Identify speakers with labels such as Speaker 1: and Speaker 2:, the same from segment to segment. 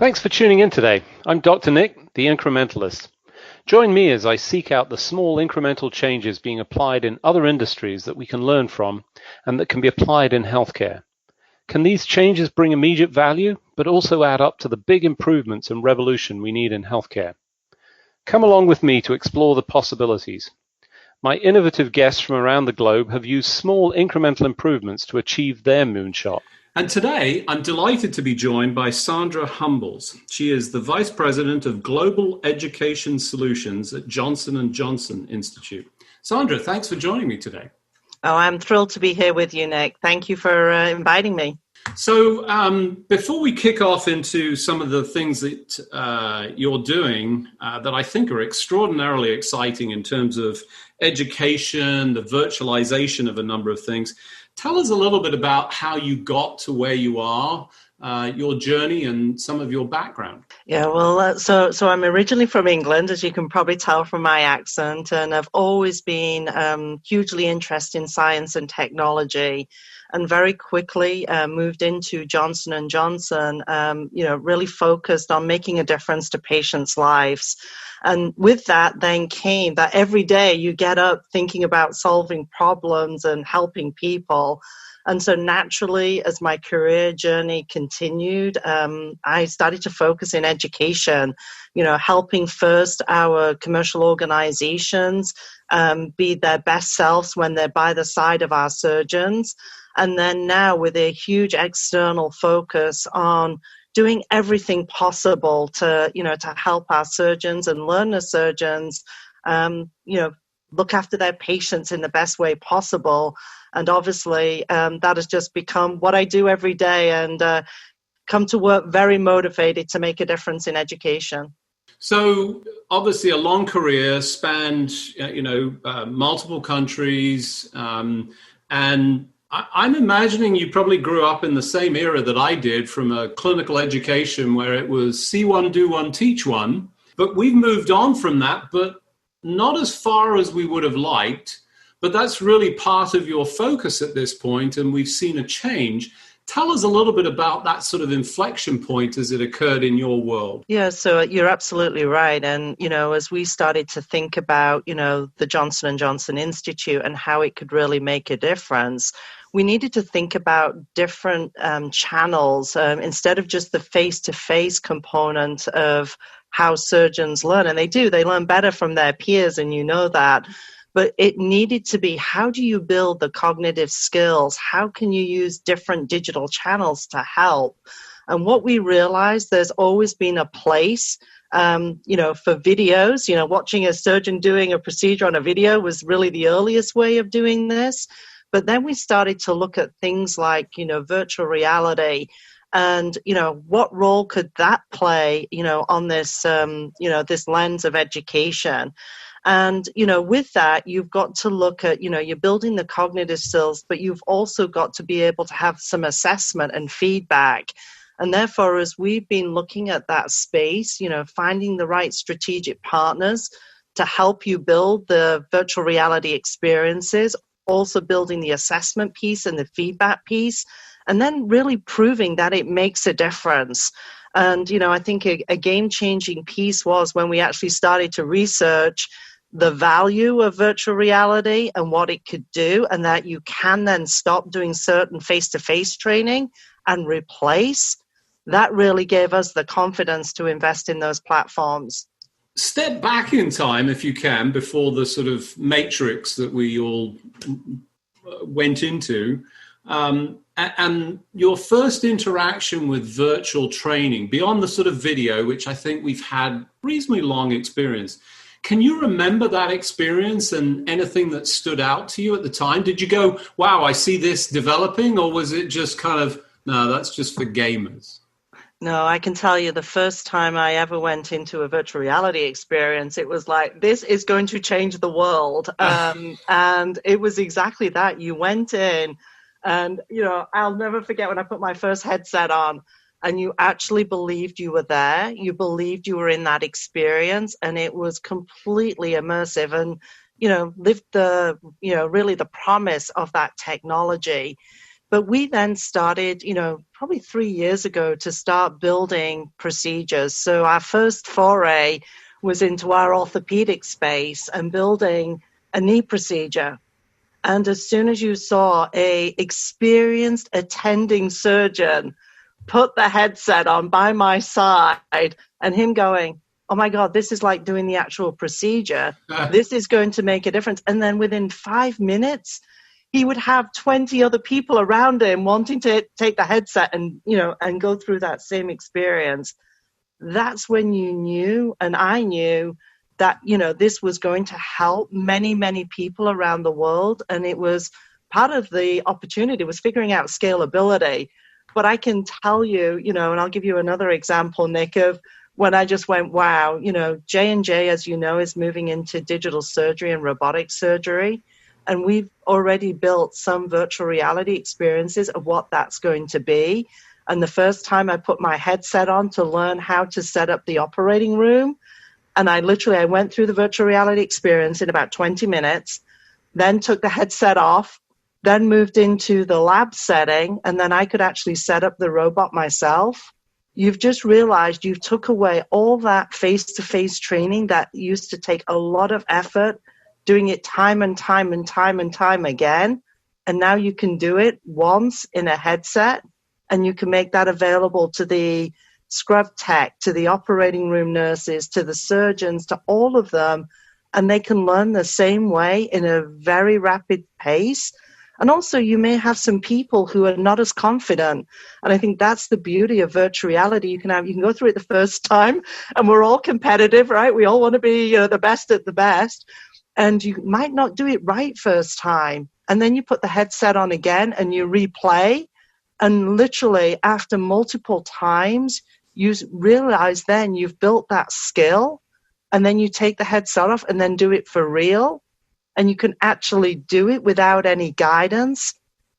Speaker 1: Thanks for tuning in today. I'm Dr. Nick, the Incrementalist. Join me as I seek out the small incremental changes being applied in other industries that we can learn from and that can be applied in healthcare. Can these changes bring immediate value, but also add up to the big improvements and revolution we need in healthcare? Come along with me to explore the possibilities. My innovative guests from around the globe have used small incremental improvements to achieve their moonshot.
Speaker 2: And today, I'm delighted to be joined by Sandra Humbles. She is the Vice President of Global Education Solutions at Johnson & Johnson Institute. Sandra, thanks for joining me today.
Speaker 3: Oh, I'm thrilled to be here with you, Nick. Thank you for inviting me.
Speaker 2: So before we kick off into some of the things that you're doing that I think are extraordinarily exciting in terms of education, the virtualization of a number of things, tell us a little bit about how you got to where you are, your journey, and some of your background.
Speaker 3: Yeah, well, so I'm originally from England, as you can probably tell from my accent, and I've always been hugely interested in science and technology, and very quickly moved into Johnson & Johnson, really focused on making a difference to patients' lives. And with that then came that every day you get up thinking about solving problems and helping people. And so naturally, as my career journey continued, I started to focus in education, helping first our commercial organizations be their best selves when they're by the side of our surgeons. And then now with a huge external focus on doing everything possible to help our surgeons and learner surgeons, look after their patients in the best way possible. And obviously, that has just become what I do every day, and come to work very motivated to make a difference in education.
Speaker 2: So obviously a long career spanned, multiple countries, and I'm imagining you probably grew up in the same era that I did, from a clinical education where it was see one, do one, teach one. But we've moved on from that, but not as far as we would have liked. But that's really part of your focus at this point, and we've seen a change. Tell us a little bit about that sort of inflection point as it occurred in your world.
Speaker 3: Yeah, so you're absolutely right. And, as we started to think about, the Johnson & Johnson Institute and how it could really make a difference, we needed to think about different channels instead of just the face-to-face component of how surgeons learn. And they learn better from their peers, and that. But it needed to be, how do you build the cognitive skills? How can you use different digital channels to help? And what we realized, there's always been a place, for videos. Watching a surgeon doing a procedure on a video was really the earliest way of doing this. But then we started to look at things like, virtual reality, and, what role could that play, on this, this lens of education. And, with that, you've got to look at, you're building the cognitive skills, but you've also got to be able to have some assessment and feedback. And therefore, as we've been looking at that space, finding the right strategic partners to help you build the virtual reality experiences, also building the assessment piece and the feedback piece, and then really proving that it makes a difference. And, I think a game-changing piece was when we actually started to research the value of virtual reality and what it could do, and that you can then stop doing certain face-to-face training and replace. That really gave us the confidence to invest in those platforms.
Speaker 2: Step back in time, if you can, before the sort of matrix that we all went into. And your first interaction with virtual training, beyond the sort of video, which I think we've had reasonably long experience. Can you remember that experience and anything that stood out to you at the time? Did you go, wow, I see this developing? Or was it just kind of, no, that's just for gamers?
Speaker 3: No, I can tell you the first time I ever went into a virtual reality experience, it was like, this is going to change the world. And it was exactly that. You went in and, I'll never forget when I put my first headset on and you actually believed you were there. You believed you were in that experience, and it was completely immersive and, lived the, really the promise of that technology. But we then started, probably 3 years ago to start building procedures. So our first foray was into our orthopedic space and building a knee procedure. And as soon as you saw a experienced attending surgeon put the headset on by my side and him going, oh my God, this is like doing the actual procedure. This is going to make a difference. And then within 5 minutes, he would have 20 other people around him wanting to take the headset and, and go through that same experience. That's when you knew, and I knew, that, this was going to help many, many people around the world. And it was part of the opportunity was figuring out scalability. But I can tell you, and I'll give you another example, Nick, of when I just went, wow, J&J, as you know, is moving into digital surgery and robotic surgery. And we've already built some virtual reality experiences of what that's going to be. And the first time I put my headset on to learn how to set up the operating room, and I went through the virtual reality experience in about 20 minutes, then took the headset off, then moved into the lab setting, and then I could actually set up the robot myself. You've just realized you've took away all that face-to-face training that used to take a lot of effort, doing it time and time and time and time again. And now you can do it once in a headset, and you can make that available to the scrub tech, to the operating room nurses, to the surgeons, to all of them. And they can learn the same way in a very rapid pace. And also you may have some people who are not as confident. And I think that's the beauty of virtual reality. You can go through it the first time, and we're all competitive, right? We all want to be the best at the best. And you might not do it right first time. And then you put the headset on again and you replay. And literally after multiple times, you realize then you've built that skill. And then you take the headset off and then do it for real. And you can actually do it without any guidance.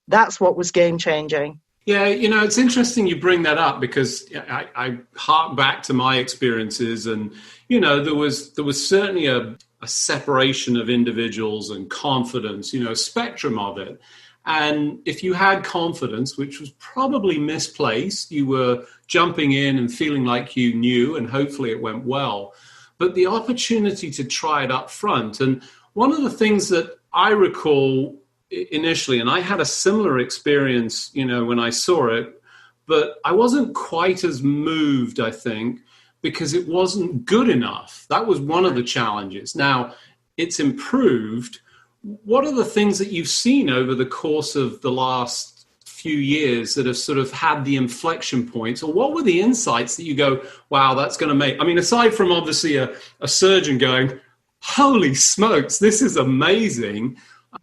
Speaker 3: That's what was game changing.
Speaker 2: Yeah, it's interesting you bring that up, because I hark back to my experiences, and there was certainly a separation of individuals and confidence, a spectrum of it. And if you had confidence, which was probably misplaced, you were jumping in and feeling like you knew, and hopefully it went well. But the opportunity to try it up front. And one of the things that I recall initially, and I had a similar experience, when I saw it, but I wasn't quite as moved, I think, because it wasn't good enough. That was one of the challenges. Now, it's improved. What are the things that you've seen over the course of the last few years that have sort of had the inflection points, or what were the insights that you go, wow, that's going to make, aside from obviously a surgeon going, holy smokes, this is amazing.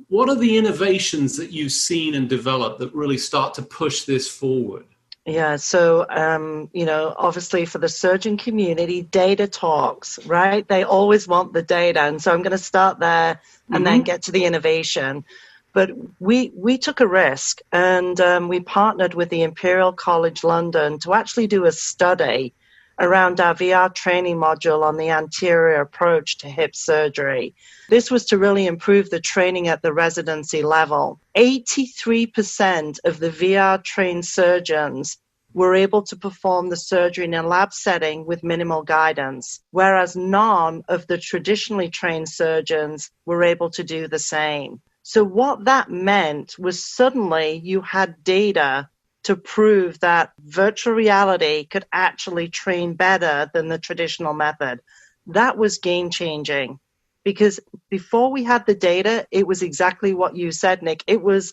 Speaker 2: What are the innovations that you've seen and developed that really start to push this forward?
Speaker 3: Yeah, so, obviously for the surgeon community, data talks, right? They always want the data. And so I'm going to start there and then get to the innovation. But we took a risk, and we partnered with the Imperial College London to actually do a study around our VR training module on the anterior approach to hip surgery. This was to really improve the training at the residency level. 83% of the VR trained surgeons were able to perform the surgery in a lab setting with minimal guidance, whereas none of the traditionally trained surgeons were able to do the same. So what that meant was suddenly you had data to prove that virtual reality could actually train better than the traditional method. That was game-changing, because before we had the data, it was exactly what you said, Nick. It was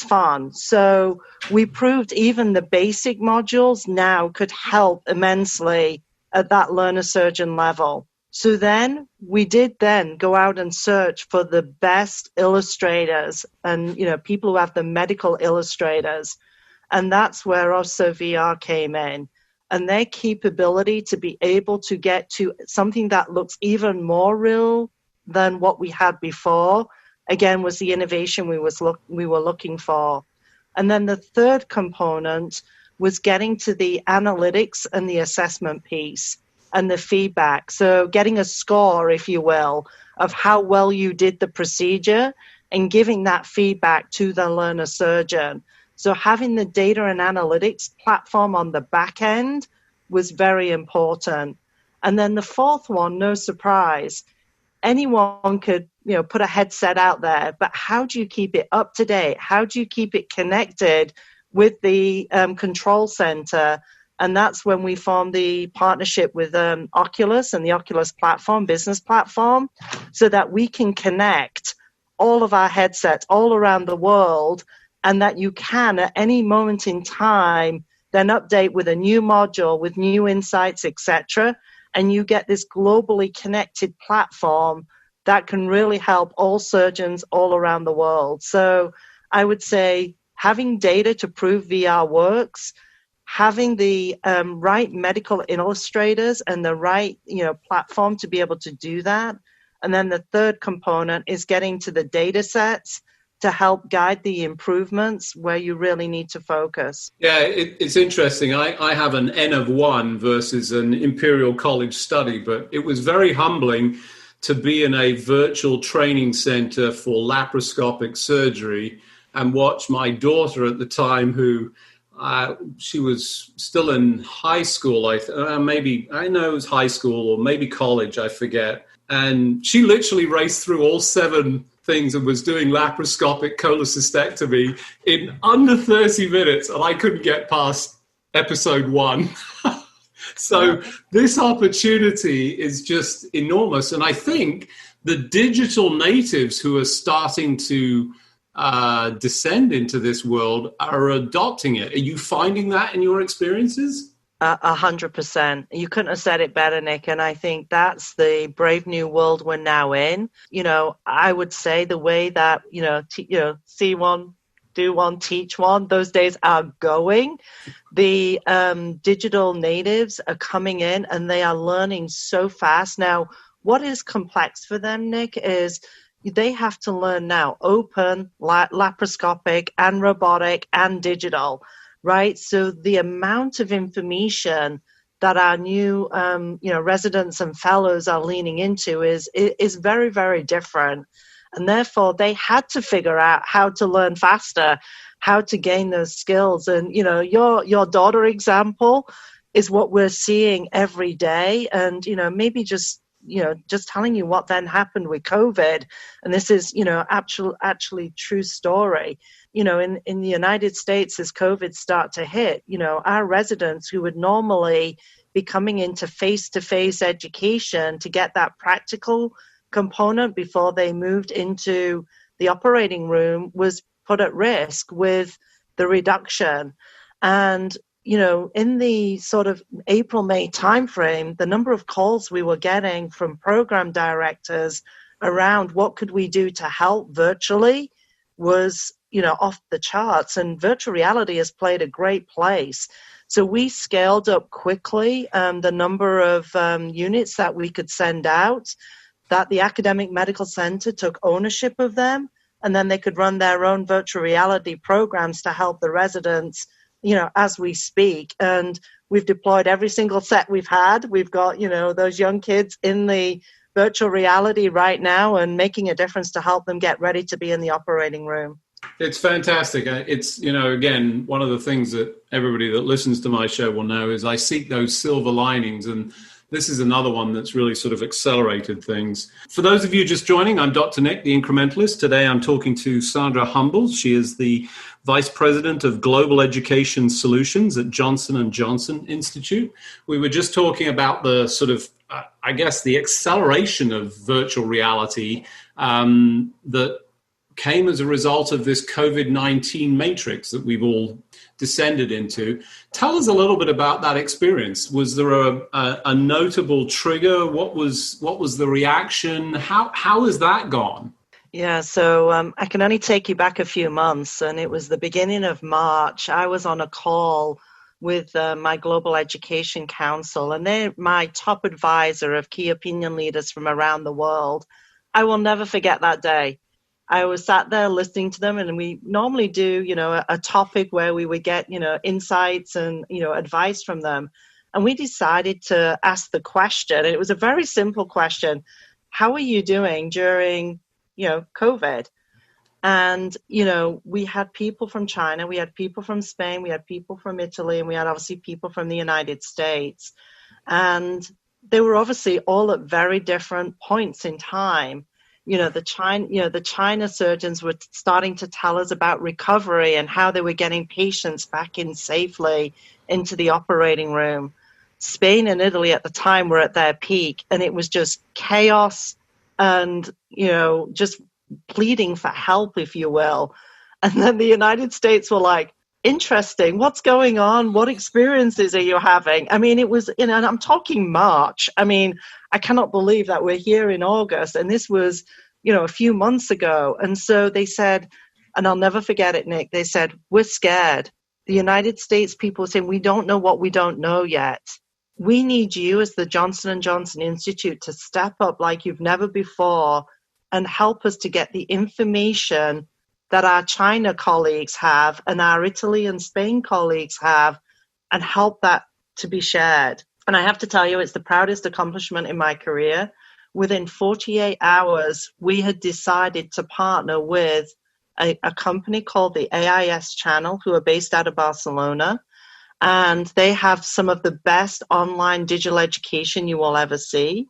Speaker 3: fun. So we proved even the basic modules now could help immensely at that learner-surgeon level. So then we did go out and search for the best illustrators and, people who have the medical illustrators. And that's where also VR came in, and their capability to be able to get to something that looks even more real than what we had before, again, was the innovation we were looking for. And then the third component was getting to the analytics and the assessment piece and the feedback. So getting a score, if you will, of how well you did the procedure and giving that feedback to the learner surgeon. So having the data and analytics platform on the back end was very important. And then the fourth one, no surprise, anyone could, put a headset out there, but how do you keep it up to date? How do you keep it connected with the control center? And that's when we formed the partnership with Oculus and the Oculus platform, business platform, so that we can connect all of our headsets all around the world, and that you can at any moment in time then update with a new module, with new insights, etc. And you get this globally connected platform that can really help all surgeons all around the world. So I would say having data to prove VR works, having the right medical illustrators and the right platform to be able to do that. And then the third component is getting to the data sets to help guide the improvements where you really need to focus.
Speaker 2: Yeah, it's interesting. I have an N of 1 versus an Imperial College study, but it was very humbling to be in a virtual training center for laparoscopic surgery and watch my daughter at the time, who she was still in high school. Maybe I know it was high school or maybe college, I forget. And she literally raced through all 7 things and was doing laparoscopic cholecystectomy in under 30 minutes, and I couldn't get past episode 1. So this opportunity is just enormous. And I think the digital natives who are starting to descend into this world are adopting it. Are you finding that in your experiences?
Speaker 3: 100%. You couldn't have said it better, Nick. And I think that's the brave new world we're now in. I would say the way that, see one, do one, teach one, those days are going. The digital natives are coming in and they are learning so fast. Now, what is complex for them, Nick, is they have to learn now open, laparoscopic, and robotic, and digital, right? So the amount of information that our new, residents and fellows are leaning into is very, very different. And therefore, they had to figure out how to learn faster, how to gain those skills. And, your daughter example is what we're seeing every day. And, maybe just telling you what then happened with COVID. And this is, actually true story. In the United States, as COVID start to hit, our residents who would normally be coming into face-to-face education to get that practical component before they moved into the operating room was put at risk with the reduction. And, in the sort of April, May timeframe, the number of calls we were getting from program directors around what could we do to help virtually was, off the charts. And virtual reality has played a great place. So we scaled up quickly the number of units that we could send out, that the academic medical center took ownership of them, and then they could run their own virtual reality programs to help the residents, as we speak. And we've deployed every single set we've had. We've got, those young kids in the virtual reality right now and making a difference to help them get ready to be in the operating room.
Speaker 2: It's fantastic. It's, again, one of the things that everybody that listens to my show will know is I seek those silver linings, and this is another one that's really sort of accelerated things. For those of you just joining, I'm Dr. Nick, the Incrementalist. Today I'm talking to Sandra Humbles. She is the Vice President of Global Education Solutions at Johnson & Johnson Institute. We were just talking about the sort of, the acceleration of virtual reality that came as a result of this COVID-19 matrix that we've all descended into. Tell us a little bit about that experience. Was there a notable trigger? What was the reaction? How has that gone?
Speaker 3: Yeah, so I can only take you back a few months, and it was the beginning of March. I was on a call with my Global Education Council, and they're my top advisor of key opinion leaders from around the world. I will never forget that day. I was sat there listening to them, and we normally do, a topic where we would get, insights and, advice from them. And we decided to ask the question. It was a very simple question. How are you doing during, COVID? And, we had people from China, we had people from Spain, we had people from Italy, and we had obviously people from the United States. And they were obviously all at very different points in time. The China surgeons were starting to tell us about recovery and how they were getting patients back in safely into the operating room. Spain and Italy at the time were at their peak, and it was just chaos and, just pleading for help, if you will. And then the United States were like, interesting, what's going on? What experiences are you having? I mean, it was, and I'm talking March. I mean, I cannot believe that we're here in August, and this was, a few months ago. And so they said, and I'll never forget it, Nick, they said, we're scared. The United States people saying, we don't know what we don't know yet. We need you as the Johnson & Johnson Institute to step up like you've never before and help us to get the information that our China colleagues have and our Italy and Spain colleagues have, and help that to be shared. And I have to tell you, it's the proudest accomplishment in my career. Within 48 hours, we had decided to partner with a company called the AIS Channel, who are based out of Barcelona. And they have some of the best online digital education you will ever see.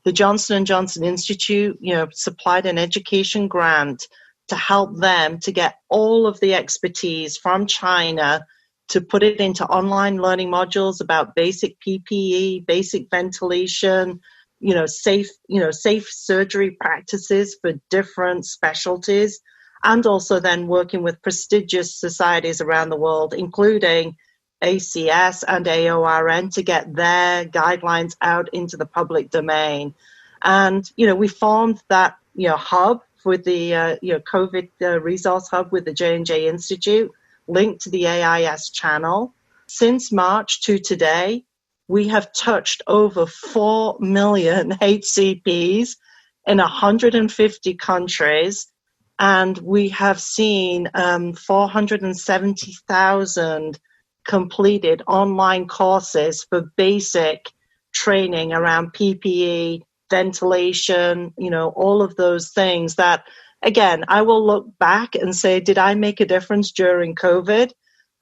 Speaker 3: The Johnson & Johnson Institute, supplied an education grant to help them to get all of the expertise from China to put it into online learning modules about basic PPE, basic ventilation, safe surgery practices for different specialties, and also then working with prestigious societies around the world, including ACS and AORN, to get their guidelines out into the public domain. And, we formed that, hub with the, COVID resource hub with the J&J Institute, linked to the AIS channel. Since March to today, we have touched over 4 million HCPs in 150 countries, and we have seen 470,000 completed online courses for basic training around PPE, ventilation, all of those things that, again, I will look back and say, did I make a difference during COVID?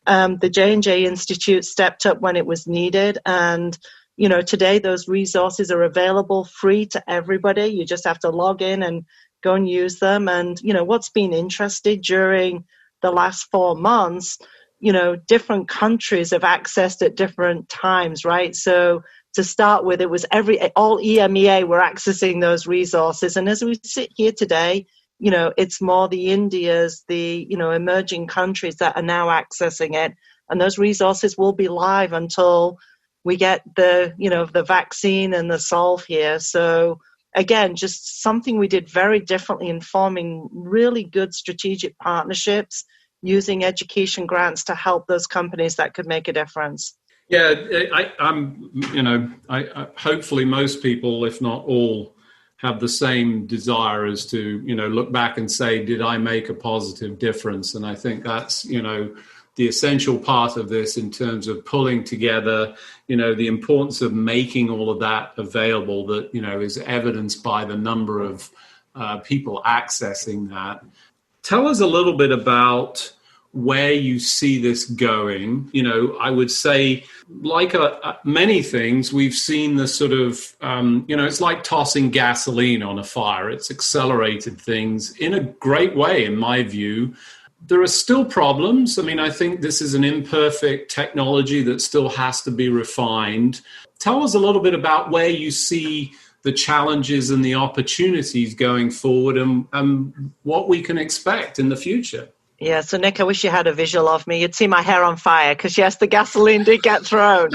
Speaker 3: The J&J Institute stepped up when it was needed. And, today those resources are available free to everybody. You just have to log in and go and use them. And, what's been interesting during the last 4 months, different countries have accessed at different times, right? So to start with, it was all EMEA were accessing those resources. And as we sit here today, it's more the Indias, the, emerging countries that are now accessing it. And those resources will be live until we get the, the vaccine and the solve here. So again, just something we did very differently in forming really good strategic partnerships, using education grants to help those companies that could make a difference.
Speaker 2: Yeah, I'm hopefully most people, if not all, have the same desire as to, look back and say, did I make a positive difference? And I think that's, the essential part of this in terms of pulling together, the importance of making all of that available that, is evidenced by the number of people accessing that. Tell us a little bit about where you see this going. I would say, like many things, we've seen the sort of, it's like tossing gasoline on a fire. It's accelerated things in a great way, in my view. There are still problems. I mean, I think this is an imperfect technology that still has to be refined. Tell us a little bit about where you see the challenges and the opportunities going forward and what we can expect in the future.
Speaker 3: Yeah, so Nick, I wish you had a visual of me. You'd see my hair on fire because, yes, the gasoline did get thrown.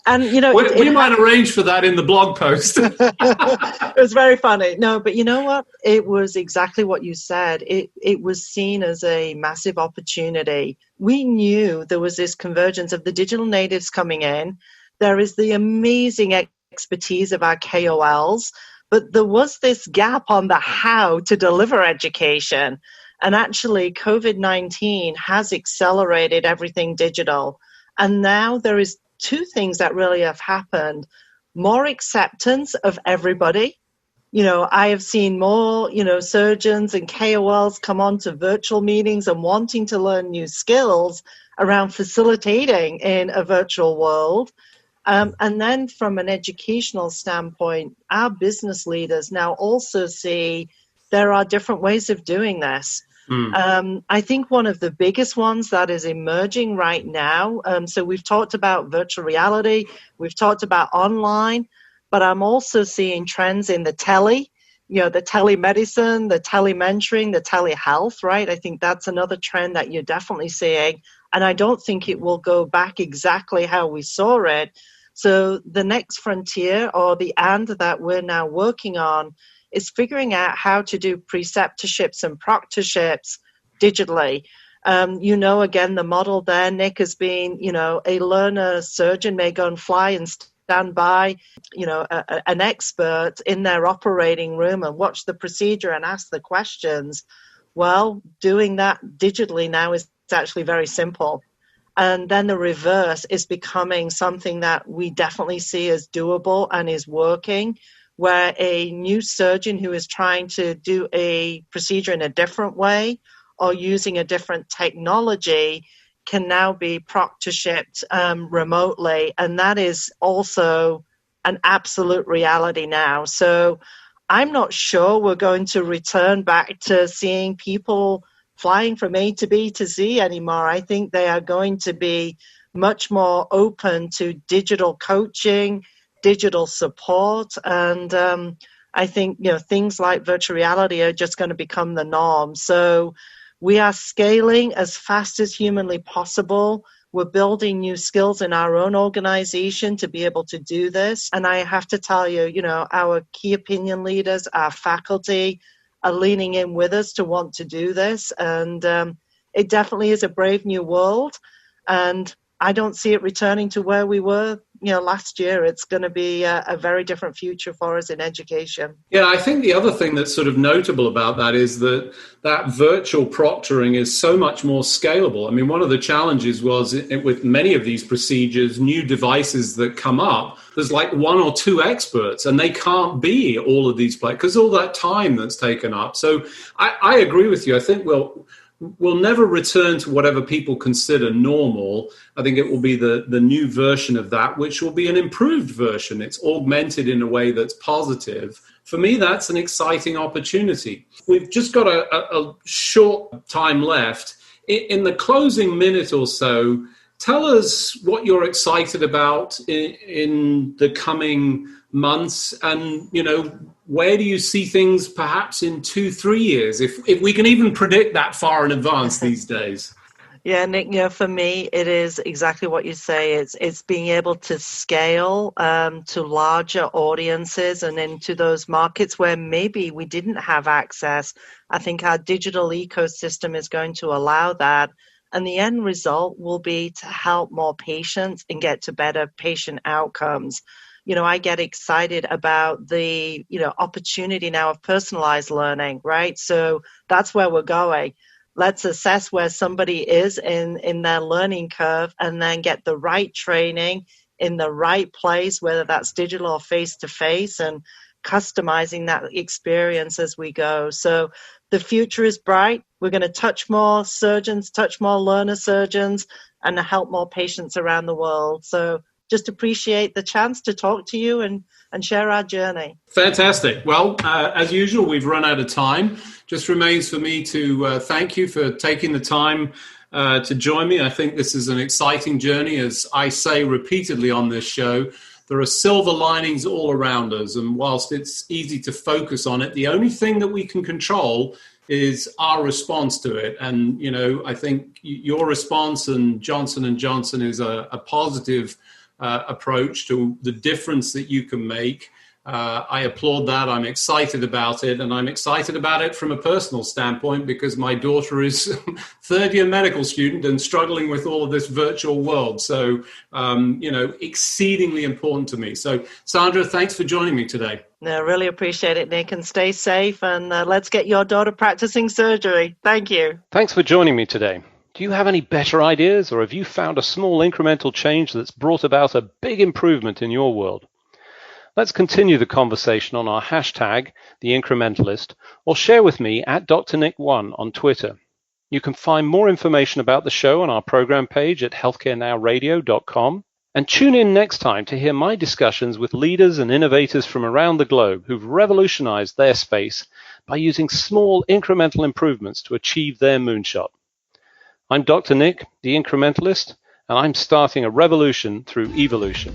Speaker 3: And,
Speaker 2: we might arrange for that in the blog post.
Speaker 3: It was very funny. No, but you know what? It was exactly what you said. It was seen as a massive opportunity. We knew there was this convergence of the digital natives coming in. There is the amazing expertise of our KOLs, but there was this gap on the how to deliver education. And actually, COVID-19 has accelerated everything digital. And now there is two things that really have happened. More acceptance of everybody. I have seen more, surgeons and KOLs come on to virtual meetings and wanting to learn new skills around facilitating in a virtual world. And then from an educational standpoint, our business leaders now also see there are different ways of doing this. I think one of the biggest ones that is emerging right now, so we've talked about virtual reality, we've talked about online, but I'm also seeing trends in the the telemedicine, the telementoring, the telehealth, right? I think that's another trend that you're definitely seeing. And I don't think it will go back exactly how we saw it. So the next frontier, or the and that we're now working on, is figuring out how to do preceptorships and proctorships digitally. Again, the model there, Nick, has been, a learner surgeon may go and fly and stand by, an expert in their operating room and watch the procedure and ask the questions. Well, doing that digitally now is actually very simple. And then the reverse is becoming something that we definitely see as doable and is working, where a new surgeon who is trying to do a procedure in a different way or using a different technology can now be proctorshipped remotely. And that is also an absolute reality now. So I'm not sure we're going to return back to seeing people flying from A to B to Z anymore. I think they are going to be much more open to digital coaching, digital support, and I think things like virtual reality are just going to become the norm. So we are scaling as fast as humanly possible. We're building new skills in our own organization to be able to do this. And I have to tell you, our key opinion leaders, our faculty are leaning in with us to want to do this. And it definitely is a brave new world. And I don't see it returning to where we were, last year. It's going to be a very different future for us in education.
Speaker 2: Yeah, I think the other thing that's sort of notable about that is that virtual proctoring is so much more scalable. I mean, one of the challenges was with many of these procedures, new devices that come up, there's like one or two experts and they can't be all of these places because all that time that's taken up. So I agree with you. I think we'll never return to whatever people consider normal. I think it will be the new version of that, which will be an improved version. It's augmented in a way that's positive. For me, that's an exciting opportunity. We've just got a short time left. In the closing minute or so, tell us what you're excited about in the coming months, and where do you see things perhaps in 2-3 years, if we can even predict that far in advance these days?
Speaker 3: Yeah, Nick, for me, it is exactly what you say. It's being able to scale to larger audiences and into those markets where maybe we didn't have access. I think our digital ecosystem is going to allow that. And the end result will be to help more patients and get to better patient outcomes. I get excited about the, opportunity now of personalized learning, right? So that's where we're going. Let's assess where somebody is in their learning curve and then get the right training in the right place, whether that's digital or face-to-face, and customizing that experience as we go. So the future is bright. We're going to touch more surgeons, touch more learner surgeons, and help more patients around the world. So just appreciate the chance to talk to you and share our journey.
Speaker 2: Fantastic. Well, as usual, we've run out of time. Just remains for me to thank you for taking the time to join me. I think this is an exciting journey. As I say repeatedly on this show, there are silver linings all around us. And whilst it's easy to focus on it, the only thing that we can control is our response to it. And, I think your response and Johnson & Johnson is a positive approach to the difference that you can make. I applaud that. I'm excited about it, and I'm excited about it from a personal standpoint because my daughter is third-year medical student and struggling with all of this virtual world. So, exceedingly important to me. So, Sandra, thanks for joining me today.
Speaker 3: No, really appreciate it, Nick, and stay safe, and let's get your daughter practicing surgery. Thank you.
Speaker 1: Thanks for joining me today. Do you have any better ideas, or have you found a small incremental change that's brought about a big improvement in your world? Let's continue the conversation on our hashtag, The Incrementalist, or share with me at DrNick1 on Twitter. You can find more information about the show on our program page at healthcarenowradio.com. And tune in next time to hear my discussions with leaders and innovators from around the globe who've revolutionized their space by using small incremental improvements to achieve their moonshot. I'm Dr. Nick, the Incrementalist, and I'm starting a revolution through evolution.